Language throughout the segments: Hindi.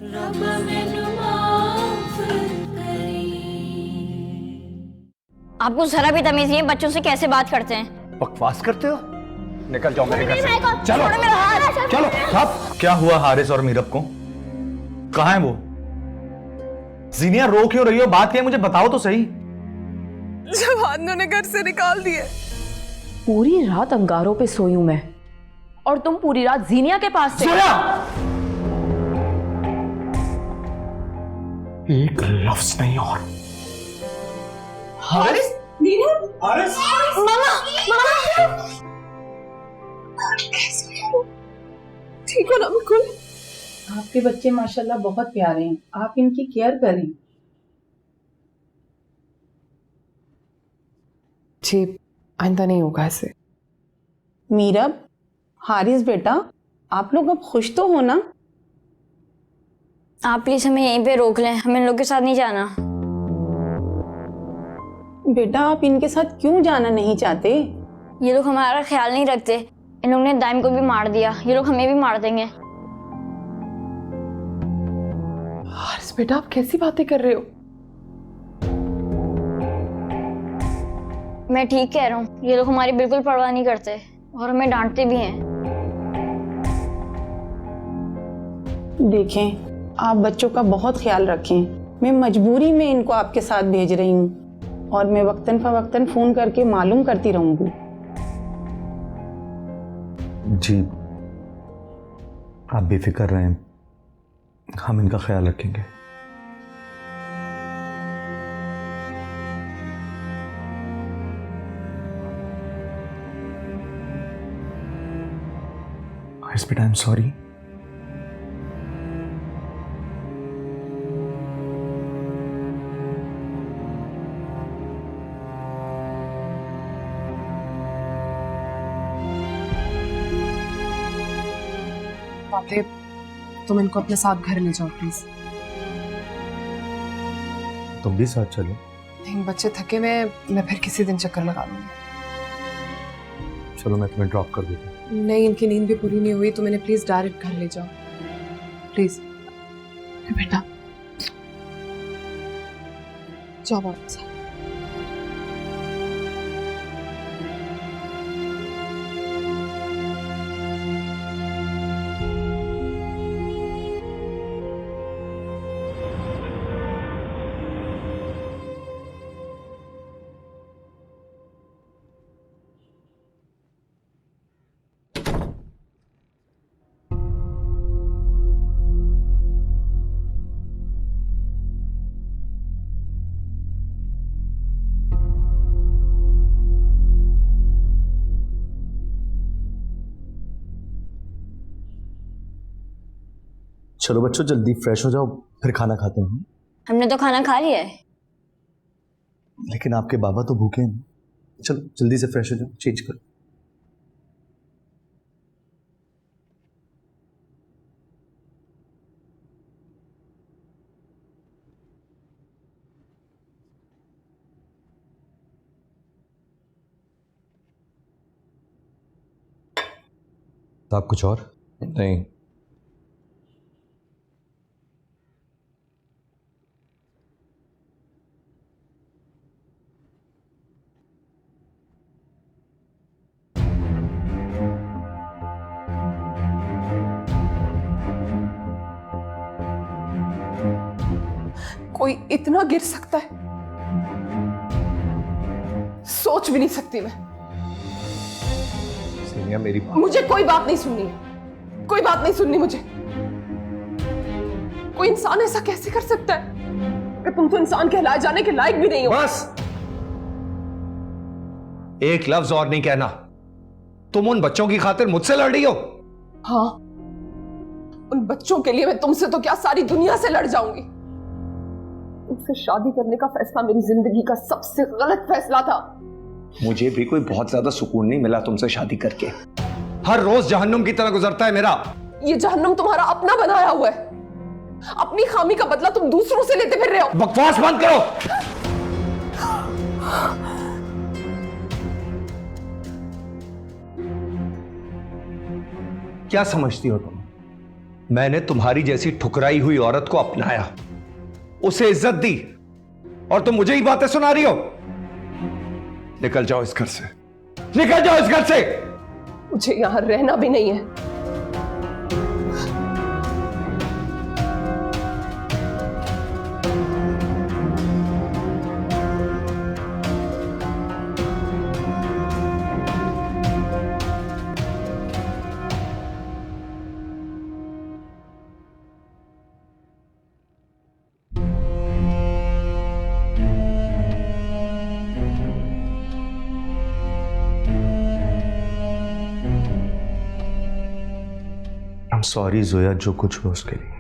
रब मैनू माफ करी। आपको जरा भी तमीज नहीं है बच्चों से कैसे बात करते हैं? बकवास करते हो? निकल जाओ मेरे घर से। चलो मेरा हाथ। चलो साहब। क्या हुआ हारिस और मीरब को? कहां है वो? जीनिया रो क्यों रही हो? बात क्या है मुझे बताओ तो सही। जवानों ने घर से निकाल दिए। पूरी रात अंगारों पे सोई हूं मैं, और तुम पूरी रात जीनिया के पास थे। सोया! एक लफ्ज नहीं और। हारिस, नीरज, हारिस! ठीक हो ना बिल्कुल? आपके बच्चे माशाल्लाह बहुत प्यारे हैं, आप इनकी केयर करें। जी, आइंदा नहीं होगा ऐसे। मीरब, हारिस बेटा, आप लोग अब खुश तो हो ना? आप प्लीज हमें यहीं पे रोक लें, हमें इन लोग के साथ नहीं जाना। बेटा आप इनके साथ क्यों जाना नहीं चाहते? ये लोग हमारा ख्याल नहीं रखते। इन लोग ने दाइम को भी मार दिया, ये लोग हमें भी मार देंगे। हारिस बेटा, आप कैसी बातें कर रहे हो? मैं ठीक कह रहा हूँ, ये लोग हमारी बिल्कुल परवाह नहीं करते और हमें डांटते भी हैं। देखें, आप बच्चों का बहुत ख्याल रखें। मैं मजबूरी में इनको आपके साथ भेज रही हूँ और मैं वक्तन फवक्तन फोन करके मालूम करती रहूंगी। जी आप बेफिक्र रहें, हम इनका ख्याल रखेंगे। हारिस बेटा, आई एम सॉरी। बातें, तुम इनको अपने साथ घर ले जाओ प्लीज। तुम भी साथ चलो। नहीं, बच्चे थके हुए, मैं फिर किसी दिन चक्कर लगा लूंगी। चलो मैं तुम्हें ड्रॉप कर देता हूँ। नहीं, इनकी नींद भी पूरी नहीं हुई तो मैंने प्लीज डायरेक्ट घर ले जाओ प्लीज। बेटा जाओ वापस। चलो बच्चों जल्दी फ्रेश हो जाओ, फिर खाना खाते हैं। हमने तो खाना खा लिया है। लेकिन आपके बाबा तो भूखे हैं। चलो जल्दी से फ्रेश हो जाओ, चेंज करो। तो आप कुछ और? नहीं। कोई इतना गिर सकता है? सोच भी नहीं सकती मैं। सीनिया मेरी बात। मुझे कोई बात नहीं सुननी है, कोई बात नहीं सुननी मुझे। कोई इंसान ऐसा कैसे कर सकता है? कि तुम तो इंसान कहलाए जाने के लायक भी नहीं हो। बस एक लफ्ज और नहीं कहना। तुम उन बच्चों की खातिर मुझसे लड़ रही हो? हाँ, उन बच्चों के लिए मैं तुमसे तो क्या सारी दुनिया से लड़ जाऊंगी। तुमसे शादी करने का फैसला मेरी जिंदगी का सबसे गलत फैसला था। मुझे भी कोई बहुत ज्यादा सुकून नहीं मिला तुमसे शादी करके। हर रोज जहन्नुम की तरह गुजरता है मेरा। ये जहन्नुम तुम्हारा अपना बनाया हुआ है। अपनी खामी का बदला तुम दूसरों से लेते फिर रहे हो। बकवास बंद करो। क्या समझती हो तुम? मैंने तुम्हारी जैसी ठुकराई हुई औरत को अपनाया, उसे इज्जत दी, और तुम मुझे ही बातें सुना रही हो। निकल जाओ इस घर से, निकल जाओ इस घर से। मुझे यहां रहना भी नहीं है। I'm sorry जोया, जो कुछ हुआ उसके लिए।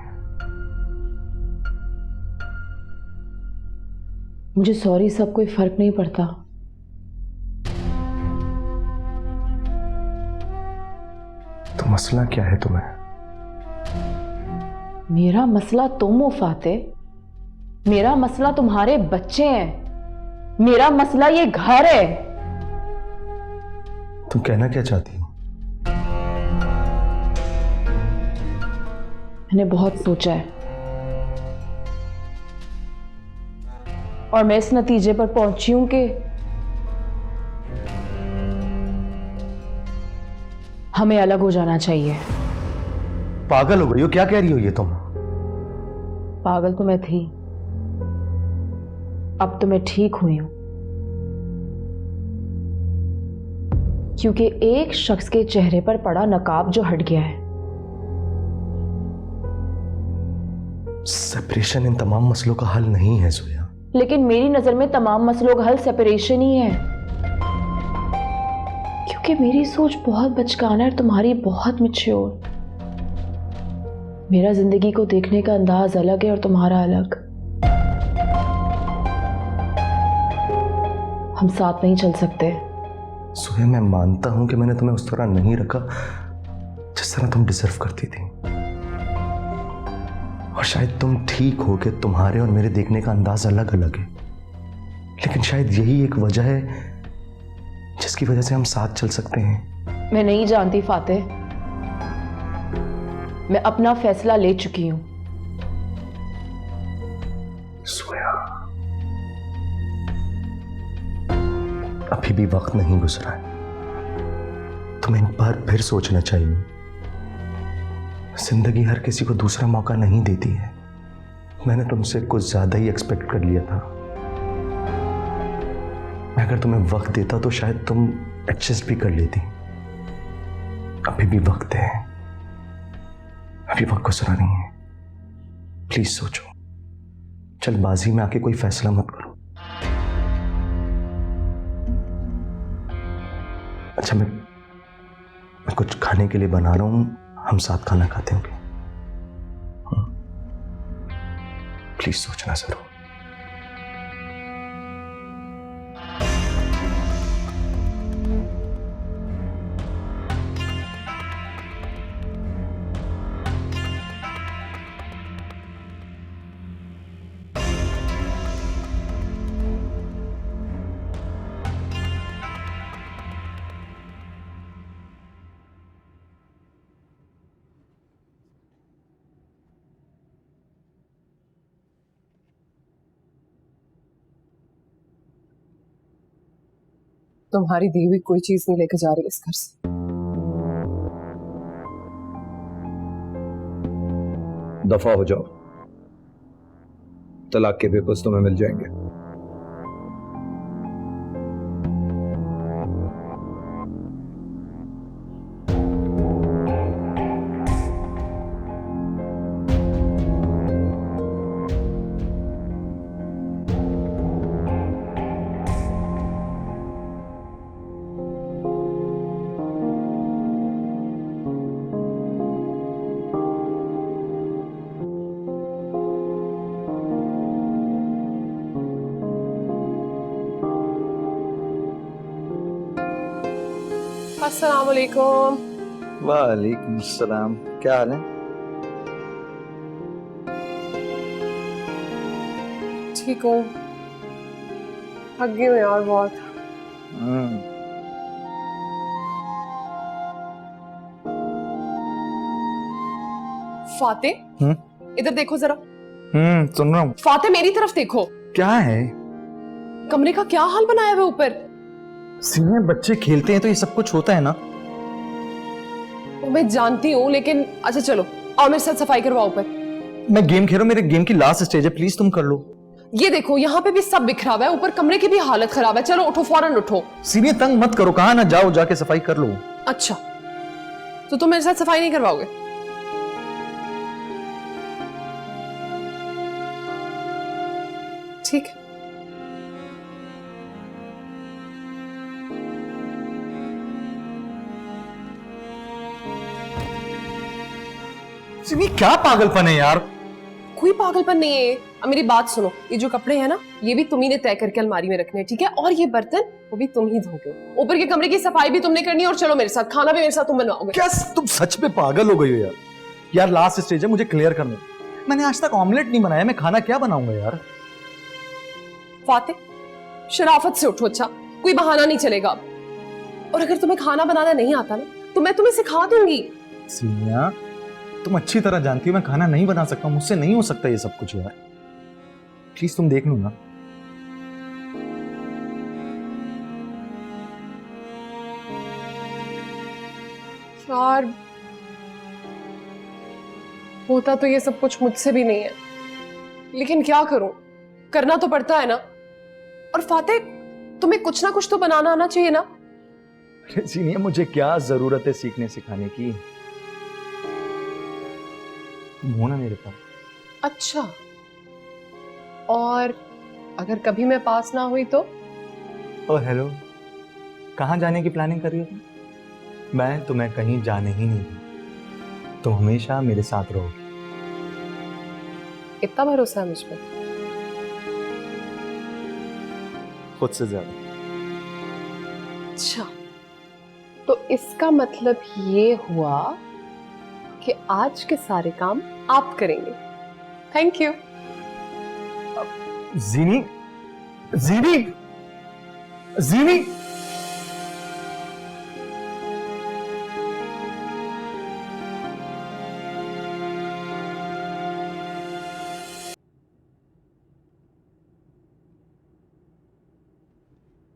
मुझे सॉरी सब कोई फर्क नहीं पड़ता। तो मसला क्या है तुम्हें? मेरा मसला तुम हो फातिह, मेरा मसला तुम्हारे बच्चे हैं, मेरा मसला ये घर है। तुम कहना क्या चाहती हो? मैंने बहुत सोचा है और मैं इस नतीजे पर पहुंची हूं कि हमें अलग हो जाना चाहिए। पागल हो गई हो? क्या कह रही हो ये तुम? पागल तो मैं थी, अब तो मैं ठीक हुई हूं, क्योंकि एक शख्स के चेहरे पर पड़ा नकाब जो हट गया है। सेपरेशन इन तमाम मसलों का हल नहीं है जोया। लेकिन मेरी नजर में तमाम मसलों का हल सेपरेशन ही है, क्योंकि मेरी सोच बहुत बचकाना है और तुम्हारी बहुत मैच्योर। मेरा जिंदगी को देखने का अंदाज अलग है और तुम्हारा अलग। हम साथ नहीं चल सकते। जोया, मैं मानता हूं कि मैंने तुम्हें उस तरह नहीं रखा जिस तरह तुम डिजर्व करती थी, और शायद तुम ठीक हो कि तुम्हारे और मेरे देखने का अंदाज अलग अलग है, लेकिन शायद यही एक वजह है जिसकी वजह से हम साथ चल सकते हैं। मैं नहीं जानती फातिह, मैं अपना फैसला ले चुकी हूं। सोया, अभी भी वक्त नहीं गुजरा है, तुम्हें एक बार फिर सोचना चाहिए। जिंदगी हर किसी को दूसरा मौका नहीं देती है। मैंने तुमसे कुछ ज्यादा ही एक्सपेक्ट कर लिया था। मैं अगर तुम्हें वक्त देता तो शायद तुम एडजस्ट भी कर लेती। अभी भी वक्त है, अभी वक्त गुजरा नहीं है। प्लीज सोचो, जल्दबाजी में आके कोई फैसला मत करो। अच्छा, मैं कुछ खाने के लिए बना रहा हूं, हम साथ खाना खाते होंगे। प्लीज सोचना जरूर। तुम्हारी दी हुई कोई चीज नहीं लेकर जा रही इस घर से। दफा हो जाओ, तलाक के पेपर्स तुम्हें मिल जाएंगे। अस्सलाम वालेकुम। वालेकुम सलाम, क्या हाल है? ठीक हूँ, थक गई हूँ यार बहुत। फाते, इधर देखो जरा। सुन रहा हूँ। फाते मेरी तरफ देखो। क्या है? कमरे का क्या हाल बनाया हुआ ऊपर? सीनियर बच्चे खेलते हैं तो ये सब कुछ होता है ना। वो मैं जानती हूँ, लेकिन अच्छा चलो आओ मेरे साथ सफाई करवाओ ऊपर। मैं गेम खेल रहा हूँ, मेरे गेम की लास्ट स्टेज है, प्लीज तुम कर लो। ये देखो यहाँ पे भी सब बिखरा हुआ है, ऊपर कमरे की भी हालत खराब है। चलो उठो, फौरन उठो। सीनियर तंग मत करो, कहा ना जाओ, जाके सफाई कर लो। अच्छा तो तुम मेरे साथ सफाई नहीं करवाओगे? ठीक है। सीनियर क्या पागलपन है यार। कोई पागलपन नहीं है। अब मेरी बात सुनो, ये जो कपड़े हैं ना, ये भी तुम ही ने तय करके अलमारी में रखने हैं, ठीक है? और ये बर्तन वो भी तुम ही धोगे। ऊपर के कमरे की सफाई भी तुमने करनी है, और चलो मेरे साथ, खाना भी मेरे साथ तुम बनवाओगे। क्या तुम सच में पागल हो गई हो यार? यार लास्ट स्टेज है, मुझे क्लियर करना। मैंने आज तक ऑमलेट नहीं बनाया, मैं खाना क्या बनाऊंगा यार? फाते, शराफत से उठो। अच्छा कोई बहाना नहीं चलेगा अब। और अगर तुम्हें खाना बनाना नहीं आता ना, तो मैं तुम्हें सिखा दूंगी। सीनिया तुम अच्छी तरह जानती हो मैं खाना नहीं बना सकता, मुझसे नहीं हो सकता ये सब कुछ यार। प्लीज तुम देख लो ना। यार होता तो ये सब कुछ मुझसे भी नहीं है, लेकिन क्या करूं, करना तो पड़ता है ना। और फाते, तुम्हें कुछ ना कुछ तो बनाना आना चाहिए ना। सीनिया मुझे क्या जरूरत है सीखने सिखाने की, तुम हो ना मेरे पास। अच्छा, और अगर कभी मैं पास ना हुई तो? ओह हेलो, कहाँ जाने की प्लानिंग कर रही हो तुम? मैं तुम्हें कहीं जाने ही नहीं दूँ, तुम हमेशा मेरे साथ रहोगी। इतना भरोसा है मुझ पे? खुद से ज्यादा। अच्छा, तो इसका मतलब ये हुआ कि आज के सारे काम आप करेंगे। Thank you. जीनी, जीनी, जीनी।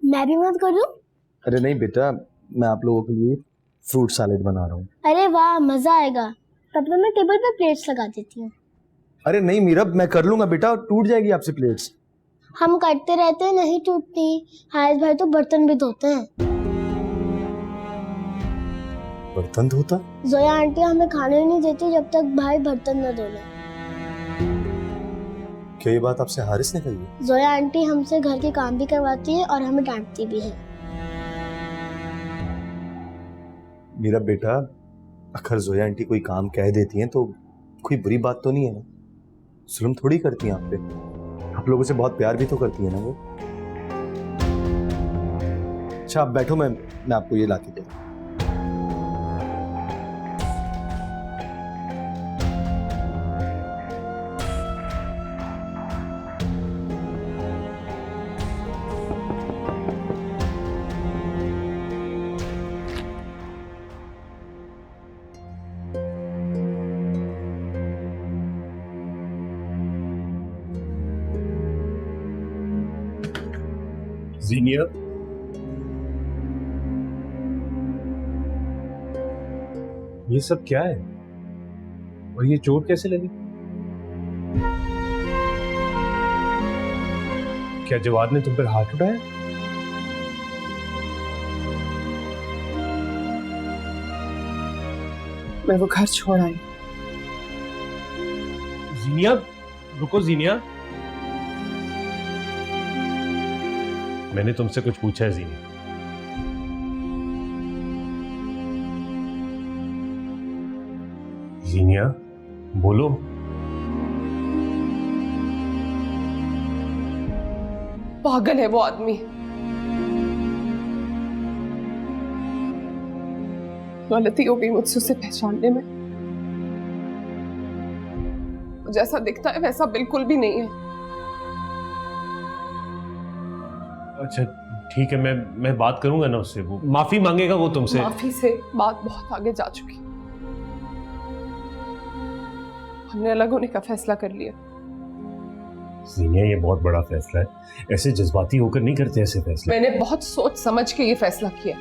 मैं भी मत करूं? अरे नहीं बेटा, मैं आप लोगों के लिए फ्रूट सैलेड बना रहा हूँ। अरे वाह, मजा आएगा। तब तो मैं टेबल पर प्लेट्स लगा देती हूँ। अरे नहीं मीरब, मैं कर लूंगा बेटा, टूट जाएगी आपसे प्लेट्स। हम करते रहते हैं, नहीं टूटती। हारिस भाई तो बर्तन भी धोते हैं। बर्तन धोता? जोया आंटी हमें खाने ही नहीं देती जब तक भाई बर्तन न धो ले। क्या ये बात आपसे हारिस ने कही है? जोया आंटी हमसे घर के काम भी करवाती है और हमें डांटती भी है। मेरा बेटा, अगर जोया आंटी कोई काम कह देती हैं तो कोई बुरी बात तो नहीं है ना? जुल्म थोड़ी करती हैं आप पे, आप लोगों से बहुत प्यार भी तो करती है ना वो। अच्छा आप बैठो, मैं आपको ये लाके दूँ। जीनिया, ये सब क्या है और ये चोट कैसे लगी? क्या जवाद ने तुम पर हाथ उठाया? मैं वो घर छोड़ आई। जीनिया, रुको जीनिया, मैंने तुमसे कुछ पूछा है जीनिया। जीनिया बोलो। पागल है वो आदमी। गलती हो गई मुझसे उसे पहचानने में। जैसा दिखता है वैसा बिल्कुल भी नहीं है। अच्छा ठीक है, मैं बात करूंगा ना उससे, वो माफी मांगेगा वो तुमसे। माफी से बात बहुत आगे जा चुकी। हमने अलग होने का फैसला कर लिया। जीनिया, ये बहुत बड़ा फैसला है, ऐसे जज्बाती होकर नहीं करते ऐसे फैसले। मैंने बहुत सोच समझ के ये फैसला किया।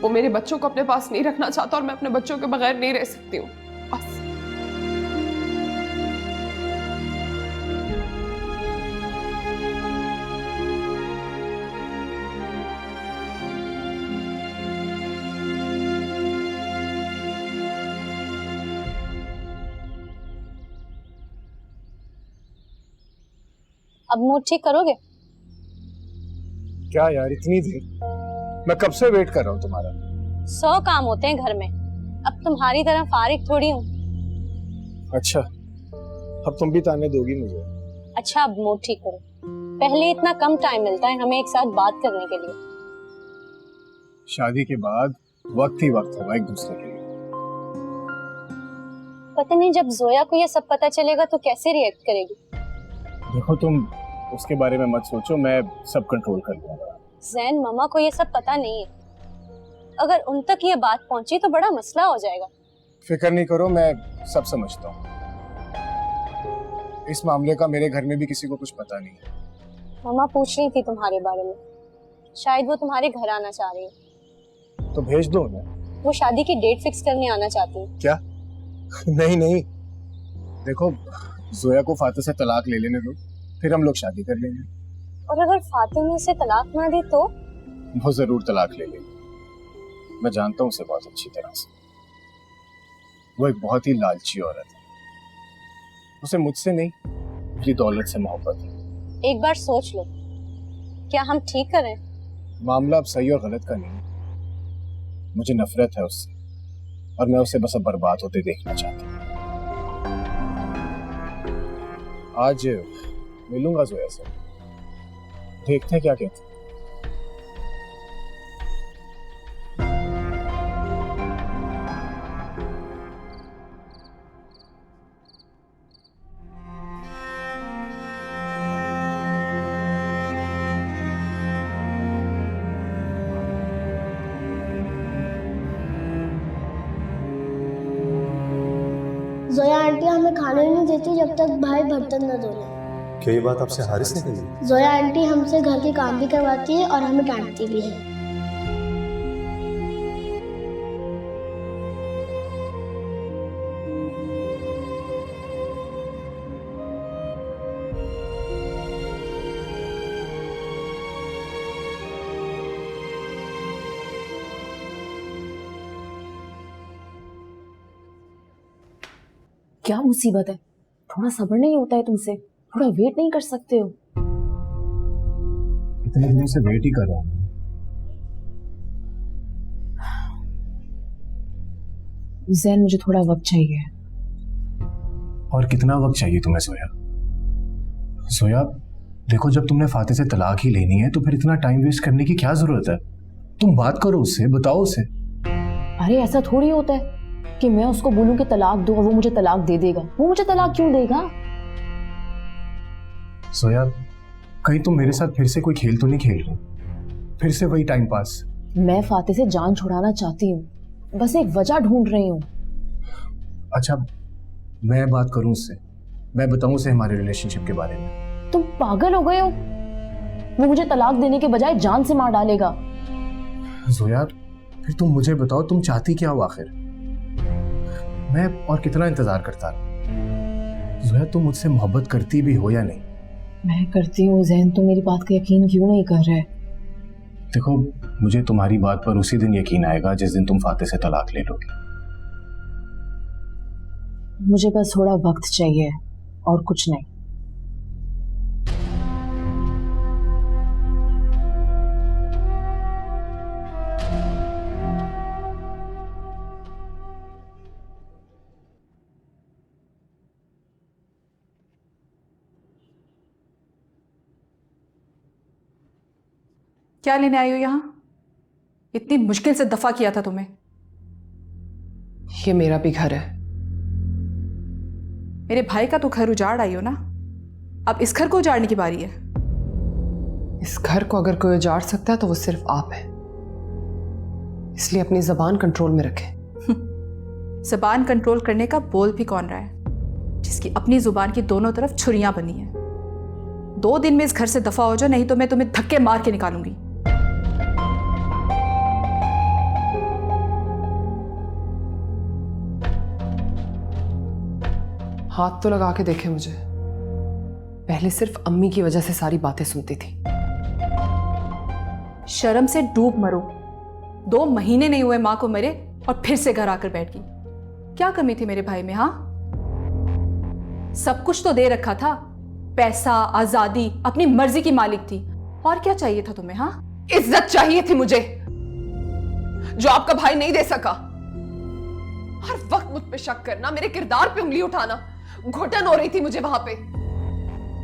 वो मेरे बच्चों को अपने पास नहीं रखना चाहता और मैं अपने बच्चों के बगैर नहीं रह सकती हूँ, बस। अब मूड ठीक करोगे? क्या यार, इतनी देर? मैं कब से वेट कर रहा हूँ तुम्हारा। 100 काम होते हैं घर में, अब तुम्हारी तरह फारिग थोड़ी हूँ। अच्छा, अब तुम भी ताने दोगी मुझे? अच्छा, अब मूड ठीक करो। पहले इतना कम टाइम मिलता है हमें एक साथ बात करने के लिए। शादी के बाद वक्त ही वक्त होगा एक दूसरे के लिए। पता नहीं जब जोया को ये सब पता चलेगा तो कैसे रिएक्ट करेगी। देखो, तुम उसके बारे में मत सोचो, मैं सब कंट्रोल कर लूंगा। जैन, मामा को ये सब पता नहीं है, अगर उन तक ये बात पहुंची तो बड़ा मसला हो जाएगा। फिक्र नहीं करो, मैं सब समझता हूँ। इस मामले का मेरे घर में भी किसी को कुछ पता नहीं है। मामा पूछ रही थी तुम्हारे बारे में, शायद वो तुम्हारे घर आना चाह रही है। तो भेज दो उन्हें। वो शादी की डेट फिक्स करने आना चाहती है। क्या? नहीं नहीं, देखो, जोया को फातिह से तलाक ले लेने दो, फिर हम लोग शादी कर लेंगे। और अगर फातिह ने उसे तलाक ना दी तो? वो जरूर तलाक ले लेगी, मैं जानता हूँ उसे बहुत अच्छी तरह से। वो एक बहुत ही लालची औरत है, उसे मुझसे नहीं मेरी दौलत से मोहब्बत है। एक बार सोच लो, क्या हम ठीक कर रहे हैं? मामला अब सही और गलत का नहीं, मुझे नफरत है उससे और मैं उसे बस अब बर्बाद होते देखना चाहता हूँ। आज मिलूंगा जोया से, देखते हैं क्या कहते हैं। जोया आंटी हमें खाने नहीं देती जब तक भाई बर्तन न धो ले। क्या ये बात आपसे हारिस ने कही? जोया आंटी हमसे घर के काम भी करवाती है और हमें डांटती भी है। क्या मुसीबत है? थोड़ा सब्र नहीं होता है तुमसे? थोड़ा वेट नहीं कर सकते हो? इतने दिनों से वेट ही कर रहा हूँ। जैन, मुझे थोड़ा वक्त चाहिए। और कितना वक्त चाहिए तुम्हें जोया? जोया, देखो, जब तुमने फातिह से तलाक ही लेनी है तो फिर इतना टाइम वेस्ट करने की क्या जरूरत है? तुम बात करो उससे, बताओ उसे। अरे ऐसा थोड़ी होता है कि मैं उसको बोलूं कि तलाक दो और वो मुझे तलाक दे देगा। वो मुझे तलाक क्यों देगा? जोया, कहीं तुम मेरे साथ फिर से कोई खेल तो नहीं खेल रही? फिर से वही टाइम पास? मैं फातिह से जान छुड़ाना चाहती हूँ, बस एक वजह ढूंढ रही हूँ। अच्छा, मैं बात करूं उससे, मैं बताऊं उसे हमारे रिलेशनशिप के बारे में। तुम पागल हो गए हो? वो मुझे तलाक देने के बजाय जान से मार डालेगा। जोया, फिर तुम मुझे बताओ, तुम चाहती क्या हो आखिर? मैं और कितना इंतजार करता रहा? जोया, तुम मुझसे मोहब्बत करती भी हो या नहीं? मैं करती हूँ जैन, तो मेरी बात का यकीन क्यों नहीं कर रहे? देखो, मुझे तुम्हारी बात पर उसी दिन यकीन आएगा जिस दिन तुम फातिह से तलाक ले लोगी। मुझे बस थोड़ा वक्त चाहिए और कुछ नहीं। क्या लेने आई हो यहाँ? इतनी मुश्किल से दफा किया था तुम्हें। ये मेरा भी घर है। मेरे भाई का तो घर उजाड़ आई हो ना, अब इस घर को उजाड़ने की बारी है। इस घर को अगर कोई उजाड़ सकता है तो वो सिर्फ आप है, इसलिए अपनी जबान कंट्रोल में रखें। जबान कंट्रोल करने का बोल भी कौन रहा है? जिसकी अपनी जुबान की दोनों तरफ छुरियां बनी हैं। 2 दिन में इस घर से दफा हो जाओ, नहीं तो मैं तुम्हें धक्के मार के निकालूंगी। हाथ तो लगा के देखे मुझे। पहले सिर्फ अम्मी की वजह से सारी बातें सुनती थी। शर्म से डूब मरो। 2 महीने नहीं हुए मां को मरे और फिर से घर आकर बैठ गई। क्या कमी थी मेरे भाई में? हाँ, सब कुछ तो दे रखा था, पैसा, आजादी, अपनी मर्जी की मालिक थी। और क्या चाहिए था तुम्हें? हाँ, इज्जत चाहिए थी मुझे, जो आपका भाई नहीं दे सका। हर वक्त मुझ पे शक करना, मेरे किरदार पे उंगली उठाना, घुटन हो रही थी मुझे वहां पे।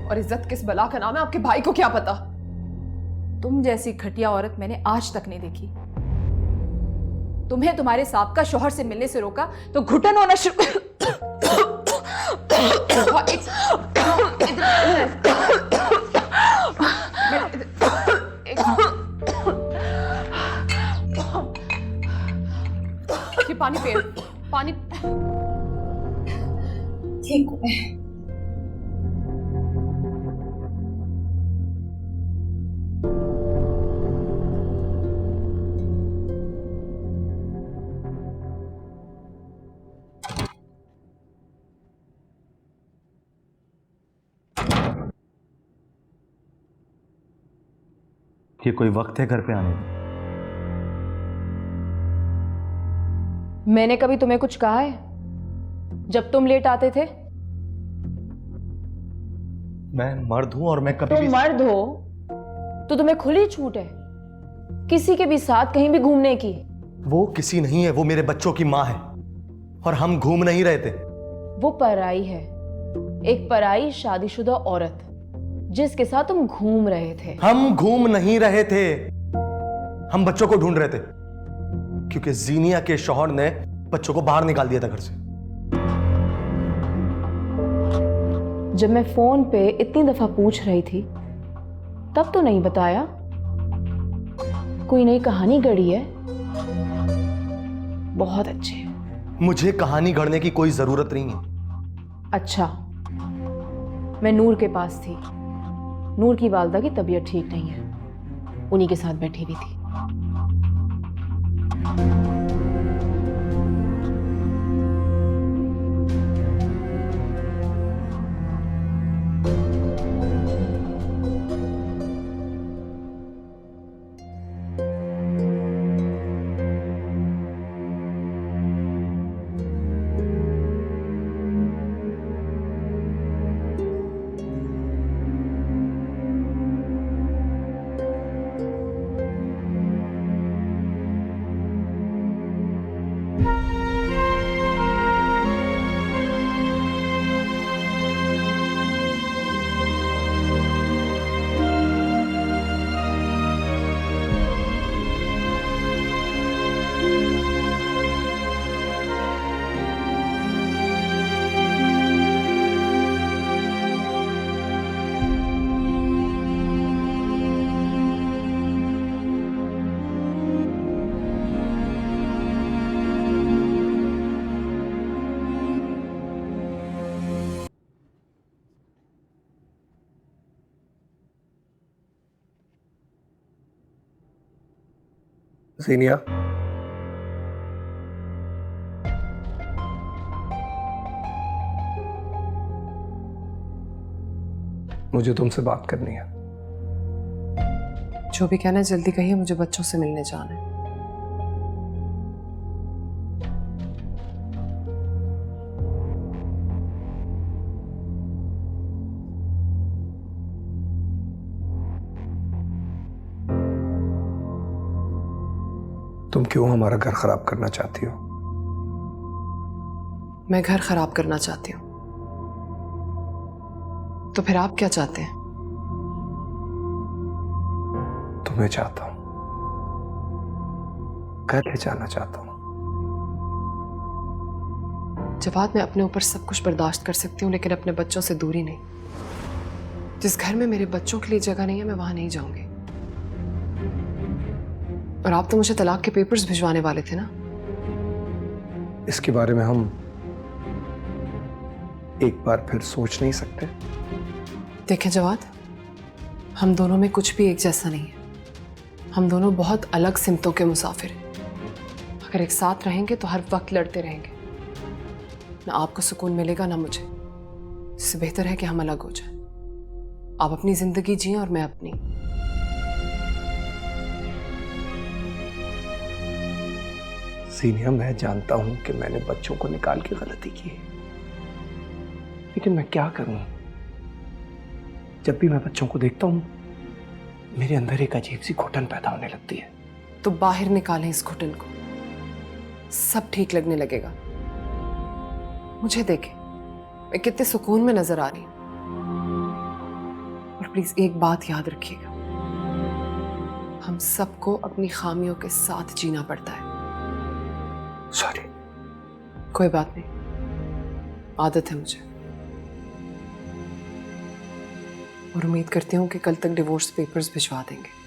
और इज्जत किस बला का नाम है आपके भाई को क्या पता? तुम जैसी घटिया औरत मैंने आज तक नहीं देखी। तुम्हें तुम्हारे साहब शौहर से मिलने से रोका तो घुटन होना शुरू। ये पानी पिए, पानी। ठीक है। ये कोई वक्त है घर पे आने का? मैंने कभी तुम्हें कुछ कहा है जब तुम लेट आते थे? मैं मर्द हूं और मैं कभी तुम भी... मर्द हो तो तुम्हें खुली छूट है किसी के भी साथ कहीं भी घूमने की। वो किसी नहीं है, वो मेरे बच्चों की माँ है और हम घूम नहीं रहे थे। वो पराई है, एक पराई शादीशुदा औरत जिसके साथ तुम घूम रहे थे। हम घूम नहीं रहे थे, हम बच्चों को ढूंढ रहे थे, क्योंकि जीनिया के शौहर ने बच्चों को बाहर निकाल दिया था घर से। जब मैं फोन पे इतनी दफा पूछ रही थी तब तो नहीं बताया? कोई नई कहानी गढ़ी है? बहुत अच्छे। मुझे कहानी गढ़ने की कोई जरूरत नहीं है। अच्छा, मैं नूर के पास थी। नूर की वालदा की तबीयत ठीक नहीं है, उन्हीं के साथ बैठी हुई थी। जीनिया, मुझे तुमसे बात करनी है। जो भी कहना है जल्दी कहिए, मुझे बच्चों से मिलने जाना है। तुम क्यों हमारा घर खराब करना चाहती हो? मैं घर खराब करना चाहती हूँ, तो फिर आप क्या चाहते हैं? तुम्हें चाहता हूं, घर ले जाना चाहता हूं। जवाद, मैं अपने ऊपर सब कुछ बर्दाश्त कर सकती हूँ, लेकिन अपने बच्चों से दूरी नहीं। जिस घर में मेरे बच्चों के लिए जगह नहीं है, मैं वहां नहीं जाऊंगी। और आप तो मुझे तलाक के पेपर्स भिजवाने वाले थे ना? इसके बारे में हम एक बार फिर सोच नहीं सकते? देखें जवाद, हम दोनों में कुछ भी एक जैसा नहीं है। हम दोनों बहुत अलग सिमतों के मुसाफिर हैं। अगर एक साथ रहेंगे तो हर वक्त लड़ते रहेंगे। ना आपको सुकून मिलेगा ना मुझे। इससे बेहतर है कि हम अलग हो जाएं। आप अपनी जिंदगी जिएं और मैं अपनी। सीनिया, मैं जानता हूं कि मैंने बच्चों को निकाल के गलती की है, लेकिन मैं क्या करूं? जब भी मैं बच्चों को देखता हूं मेरे अंदर एक अजीब सी घुटन पैदा होने लगती है। तो बाहर निकालें इस घुटन को, सब ठीक लगने लगेगा। मुझे देखें, मैं कितने सुकून में नजर आ रही हूं। और प्लीज एक बात याद रखिएगा, हम सबको अपनी खामियों के साथ जीना पड़ता है। सॉरी। कोई बात नहीं, आदत है मुझे। और उम्मीद करती हूँ कि कल तक डिवोर्स पेपर्स भिजवा देंगे।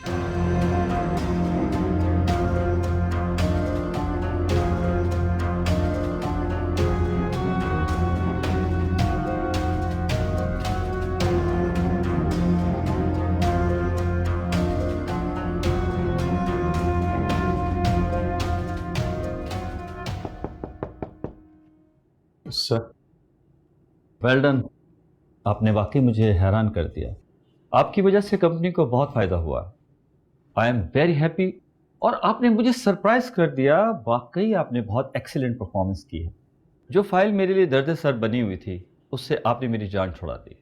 Sir, well done. आपने वाकई मुझे हैरान कर दिया। आपकी वजह से कंपनी को बहुत फायदा हुआ। I am very happy. और आपने मुझे सरप्राइज कर दिया। वाकई आपने बहुत एक्सीलेंट परफॉर्मेंस की है। जो फाइल मेरे लिए दर्द सर बनी हुई थी, उससे आपने मेरी जान छुड़ा दी।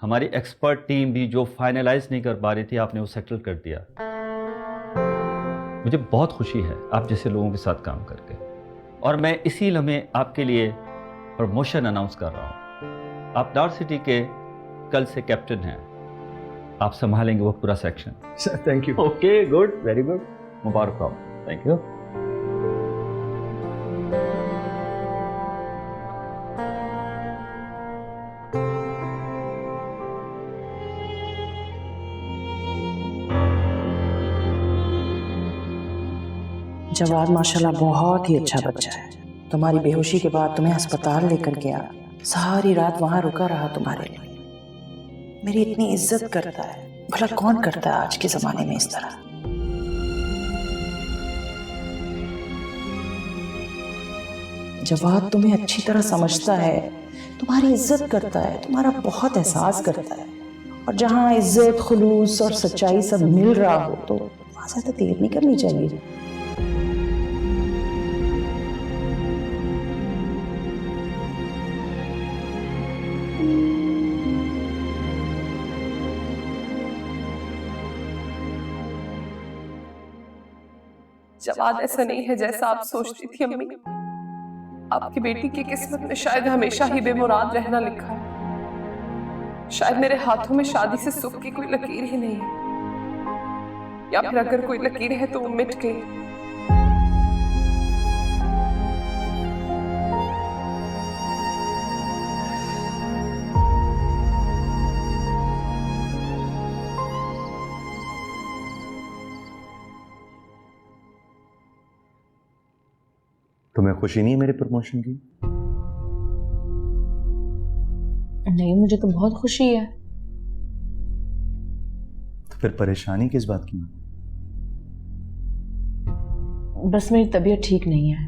हमारी एक्सपर्ट टीम भी जो फाइनलाइज नहीं कर पा रही थी, आपने वो सेटल कर दिया। मुझे बहुत खुशी है आप जैसे लोगों के साथ काम करके। और मैं इसी लम्हे आपके लिए प्रमोशन अनाउंस कर रहा हूं। आप डार्क सिटी के कल से कैप्टन हैं। आप संभालेंगे वो पूरा section. Thank you. Okay, good, very good, मुबारक हो। Thank you. जवाद माशाल्लाह बहुत ही अच्छा बच्चा है। तुम्हारी बेहोशी के बाद तुम्हें अस्पताल लेकर गया, सारी रात वहां रुका रहा तुम्हारे लिए। मेरी इतनी इज्जत करता है, भला कौन करता है आज के जमाने में इस तरह। जवाद तुम्हें अच्छी तरह समझता है, तुम्हारी इज्जत करता है, तुम्हारा बहुत एहसास करता है। और जहां इज्जत, खुलूस और सच्चाई सब मिल रहा हो तो वहां ज्यादा देर नहीं करनी चाहिए। जवाद ऐसा नहीं है जैसा आप सोचती थी अम्मी। आपकी बेटी की किस्मत में शायद हमेशा ही बेमुराद रहना लिखा है। शायद मेरे हाथों में शादी से सुख की कोई लकीर ही नहीं है, या फिर अगर कोई लकीर है तो वो मिट गई। तुम्हें खुशी नहीं है मेरे प्रमोशन की? नहीं, मुझे तो बहुत खुशी है। तो फिर परेशानी किस बात की? बस मेरी तबीयत ठीक नहीं है।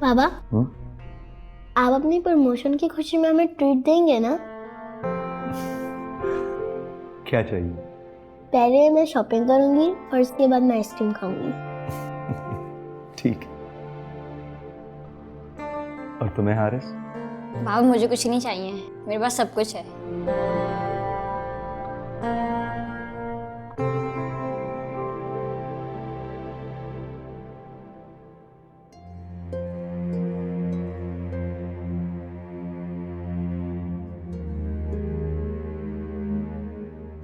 बाबा, आप अपनी प्रमोशन की खुशी में हमें ट्रीट देंगे ना? क्या चाहिए? पहले मैं शॉपिंग करूंगी और उसके बाद मैं आइसक्रीम खाऊंगी। ठीक। और तुम्हें हारिस? बाबा, मुझे कुछ नहीं चाहिए, मेरे पास सब कुछ है।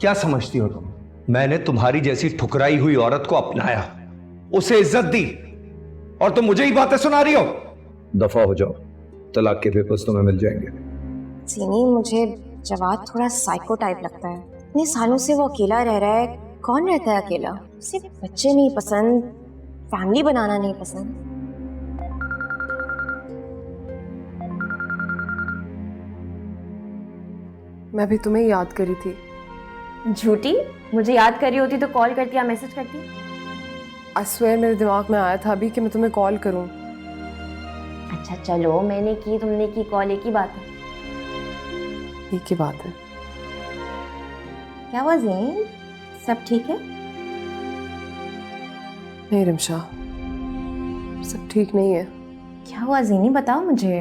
क्या समझती हो तुम? मैंने तुम्हारी जैसी ठुकराई हुई औरत को अपनाया, उसे इज्जत दी, और तुम मुझे ही बातें सुना रही हो। दफा हो जाओ, तलाक के पेपर्स तुम्हें मिल जाएंगे। सीनी, मुझे जवाद थोड़ा साइको टाइप लगता है। इतने सालों से वो अकेला रह रहा है, कौन रहता है अकेला? सिर्फ बच्चे नहीं पसंद, फैमिली बनाना नहीं पसंद। मैं भी तुम्हें याद करी थी। झूठी, मुझे याद कर रही होती तो कॉल करती या मैसेज करती? आई स्वेयर मेरे दिमाग में आया था अभी कि मैं तुम्हें कॉल करूं। अच्छा चलो, मैंने की तुमने की, कॉल एक ही बात है। एक ही बात है। क्या हुआ ज़ेन, सब ठीक है? नहीं रिमशा, सब ठीक नहीं है। क्या हुआ ज़ेनी, बताओ मुझे।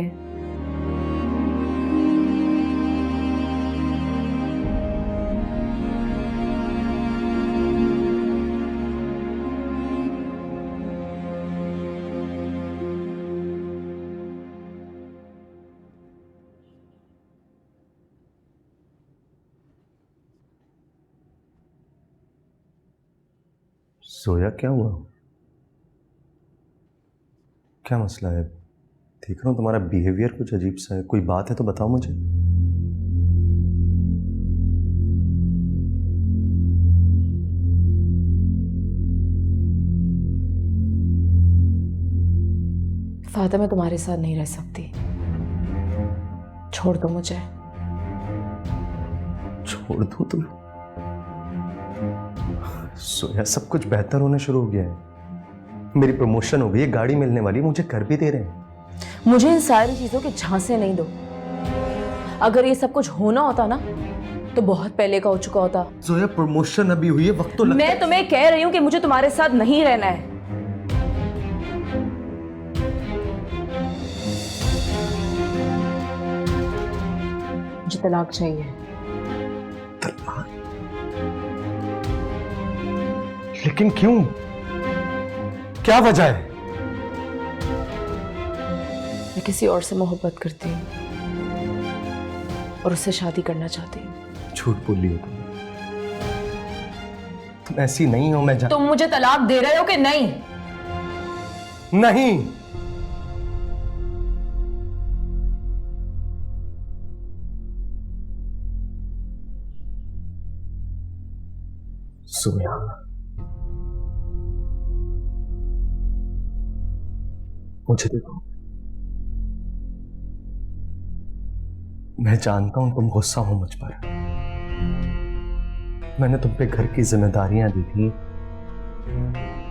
सोया, क्या हुआ? क्या मसला है? देख रहा हूँ तुम्हारा बिहेवियर कुछ अजीब सा है। कोई बात है तो बताओ मुझे। फातिमा, मैं तुम्हारे साथ नहीं रह सकती, छोड़ दो मुझे। छोड़ दो तुम? सोया, सब कुछ बेहतर होना शुरू हो गया है। मेरी प्रमोशन हो गई है, गाड़ी मिलने वाली है, मुझे कर भी दे रहे हैं। मुझे इन सारी चीजों के झांसे नहीं दो। अगर ये सब कुछ होना होता ना तो बहुत पहले का हो चुका होता। सोया, प्रमोशन अभी हुई है, वक्त तो लगता है। मैं तुम्हें कह रही हूँ कि मुझे तुम्हारे साथ नहीं रहना है। मुझे तलाक चाहिए। तलाक? लेकिन क्यों? क्या वजह है? मैं किसी और से मोहब्बत करती हूँ और उससे शादी करना चाहती हूँ। झूठ बोल रही हो तुम ऐसी नहीं हो। मैं तुम मुझे तलाक दे रहे हो कि नहीं? नहीं। सोया, मुझे देखो, मैं जानता हूं तुम गुस्सा हो मुझ पर। मैंने तुम पे घर की जिम्मेदारियां दी थी,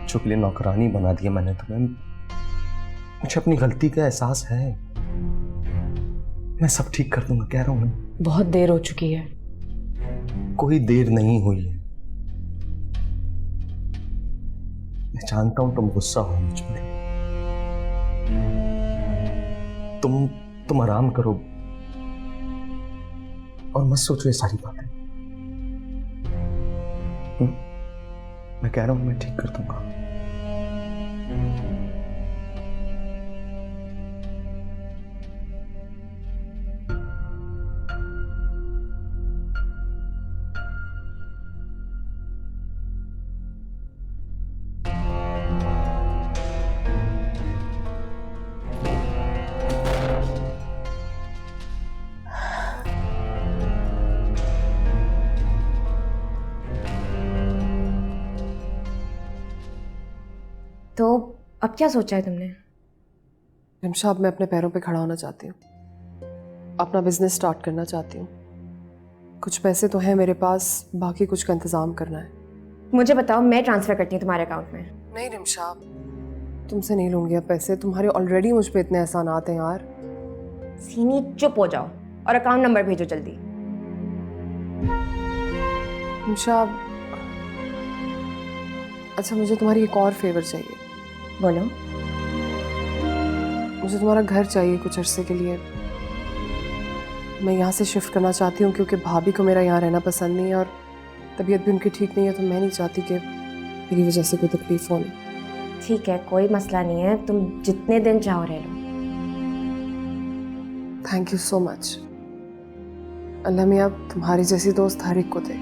चुप लिए नौकरानी बना दिया मैंने तुम्हें। मुझे अपनी गलती का एहसास है। मैं सब ठीक कर दूंगा, कह रहा हूं मैं। बहुत देर हो चुकी है। कोई देर नहीं हुई है। मैं जानता हूं तुम गुस्सा हो मुझ पर। तुम आराम करो और मत सोचो ये सारी बातें। मैं कह रहा हूं मैं ठीक कर दूंगा। तो अब क्या सोचा है तुमने? रिमशा, अब मैं अपने पैरों पे खड़ा होना चाहती हूँ, अपना बिजनेस स्टार्ट करना चाहती हूँ। कुछ पैसे तो हैं मेरे पास, बाकी कुछ का इंतजाम करना है। मुझे बताओ, मैं ट्रांसफर करती हूँ तुम्हारे अकाउंट में। नहीं रिमशा, तुमसे नहीं लूंगी अब पैसे। तुम्हारे ऑलरेडी मुझ पे इतने एहसानात हैं यार। सीनी, चुप हो जाओ और अकाउंट नंबर भेजो जल्दी। रिमशा, अच्छा मुझे तुम्हारी एक और फेवर चाहिए। बोलो। मुझे तुम्हारा घर चाहिए कुछ अरसे के लिए। मैं यहाँ से शिफ्ट करना चाहती हूँ क्योंकि भाभी को मेरा यहाँ रहना पसंद नहीं है और तबीयत भी उनकी ठीक नहीं है, तो मैं नहीं चाहती कि मेरी वजह से कोई तकलीफ हो। ठीक है, कोई मसला नहीं है, तुम जितने दिन चाहो रह लो। Thank you so much. Allah मियाँ तुम्हारी जैसी दोस्त हर एक को दे।